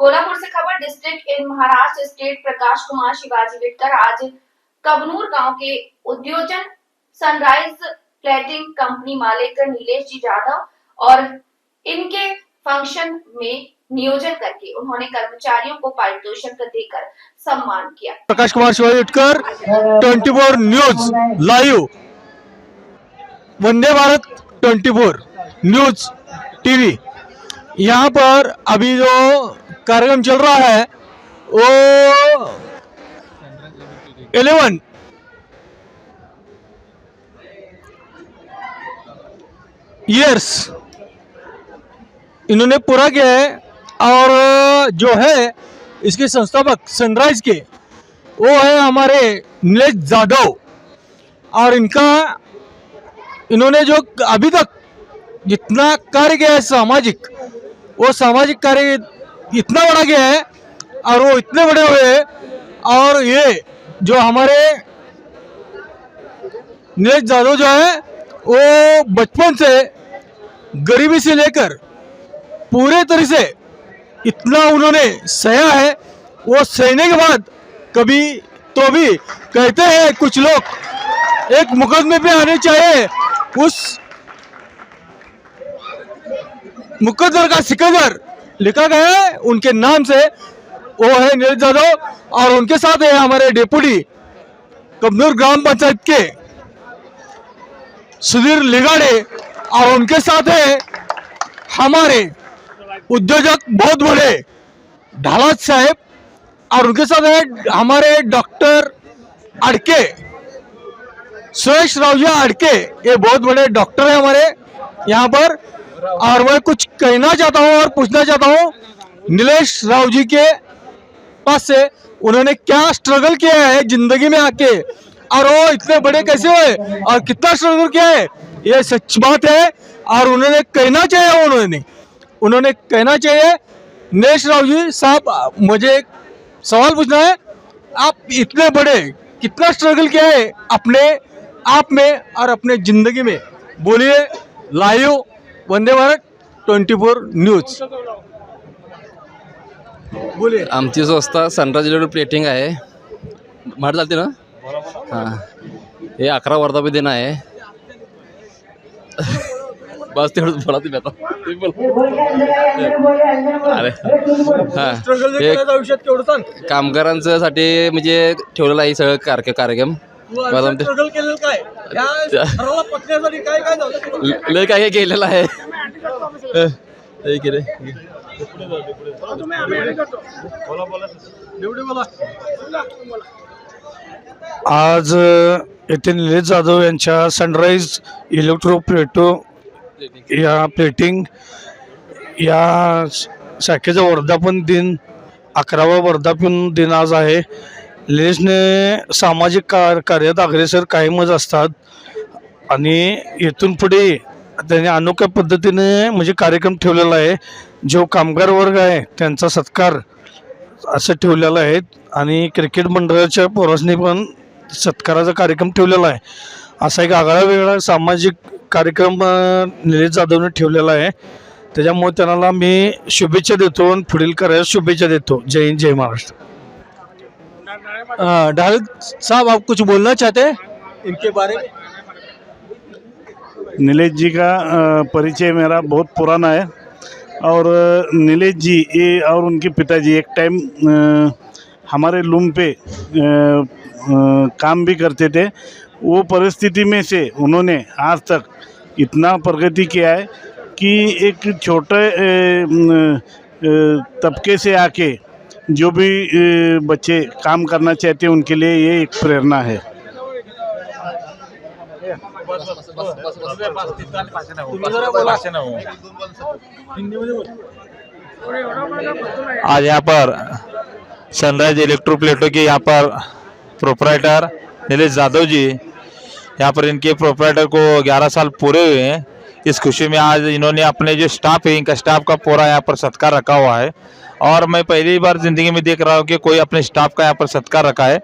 कोल्हापुर से खबर district in Maharashtra state. Prakash Kumar Shivaji Whittaker आज कबनूर गांव के उद्योजन सनराइज प्लेटिंग कंपनी मालिक नीलेश जी जाधव और इनके फंक्शन में नियोजन करके उन्होंने कर्मचारियों को पारितोषिक देकर सम्मान किया। Prakash Kumar Shivaji Vitkar 24 news live, Vande Bharat 24 news TV. यहाँ पर अभी जो कार्यक्रम चल रहा है वो 11 ईयर्स इन्होंने पूरा किया है और जो है इसके संस्थापक सनराइज के वो है हमारे नीलेश जाधव। और इन्होंने जो अभी तक जितना कार्य किया है सामाजिक, वो सामाजिक कार्य इतना बड़ा गया है और वो इतने बड़े हुए हैं। और ये जो हमारे नीलेश जाधव जो है वो बचपन से गरीबी से लेकर पूरे तरह से इतना उन्होंने सहा है। वो सहने के बाद कभी तो भी कहते हैं कुछ लोग एक मुकदमे पे आने चाहिए, उस मुकद्दर का सिकंदर लिखा गया है उनके नाम से, वो है नीलेश जाधव। और उनके साथ है हमारे डेपुटी कबनूर ग्राम पंचायत के सुधीर लिगाड़े, और उनके साथ है हमारे उद्योजक बहुत बड़े ढालात साहब, और उनके साथ है हमारे डॉक्टर अड़के सुरेश रावजी अड़के। ये बहुत बड़े डॉक्टर है हमारे यहाँ पर। और मैं कुछ कहना चाहता हूँ और पूछना चाहता हूँ नीलेश राव जी के पास से उन्होंने क्या स्ट्रगल किया है जिंदगी में आके, और वो इतने बड़े कैसे हुए और कितना स्ट्रगल किया है, ये सच बात है। और उन्होंने कहना चाहिए, उन्होंने कहना चाहिए। नीलेश राव जी साहब, मुझे एक सवाल पूछना है, आप इतने बड़े कितना स्ट्रगल किया है अपने आप में और अपने जिंदगी में, बोलिए। लाइव वंदे भारत 24 न्यूज बोलिए। आमची संस्था सनराइज प्लेटिंग आहे, माठ चालते ना। हां, हे 11 वर्धापन दिन आहे। बस तेवढं बोला तुम्ही आता, अरे हां, कामगारांचं साठी म्हणजे ठेवलेलं आहे सगळं कार्यक्रम। लय काय केलेलं आहे। आज येथे नीलेश जाधव यांच्या सनराइज इलेक्ट्रोप्लेटो या प्लेटिंग या शाखेचा वर्धापन दिन, 11वा वर्धापन दिन आज आहे। नीलेशने सामाजिक कार्यात अग्रेसर कायमच असतात आणि इथून पुढे त्यांनी अनोख्या पद्धतीने म्हणजे कार्यक्रम ठेवलेला आहे। जो कामगार वर्ग आहे त्यांचा सत्कार असं ठेवलेला आहे आणि क्रिकेट मंडळाच्या पोरांनी पण सत्काराचा कार्यक्रम ठेवलेला आहे। असा एक आगळा वेगळा सामाजिक कार्यक्रम नीलेश जाधवने ठेवलेला आहे। त्याच्यामुळे त्यांना मी शुभेच्छा देतो आणि पुढील कार्यास शुभेच्छा देतो। जय हिंद, जय महाराष्ट्र। डायरेक्ट साहब, आप कुछ बोलना चाहते हैं इनके बारे में? नीलेश जी का परिचय मेरा बहुत पुराना है और नीलेश जी ये और उनके पिताजी एक टाइम हमारे लूम पे काम भी करते थे। वो परिस्थिति में से उन्होंने आज तक इतना प्रगति किया है कि एक छोटे तबके से आके जो भी बच्चे काम करना चाहते हैं उनके लिए ये एक प्रेरणा है। आज यहाँ पर सनराइज इलेक्ट्रोप्लेटो के यहाँ पर प्रोपराइटर नीलेश जाधव जी, यहाँ पर इनके प्रोपराइटर को 11 साल पूरे हुए हैं। इस खुशी में आज इन्होंने अपने जो स्टाफ है, इनका स्टाफ का पूरा यहाँ पर सत्कार रखा हुआ है। और मैं पहली बार ज़िंदगी में देख रहा हूँ कि कोई अपने स्टाफ का यहाँ पर सत्कार रखा है।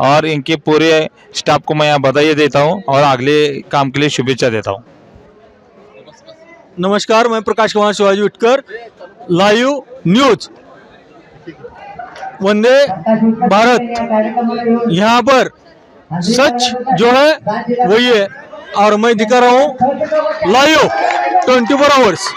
और इनके पूरे स्टाफ को मैं यहाँ बधाई देता हूँ और अगले काम के लिए शुभेच्छा देता हूँ। नमस्कार, मैं प्रकाश कुमार शिवाजी विटकर, लाइव न्यूज। वंदे भारत, यहाँ पर सच जो है वही है। और मैं दिखा रहा हूँ लाइव 24 आवर्स।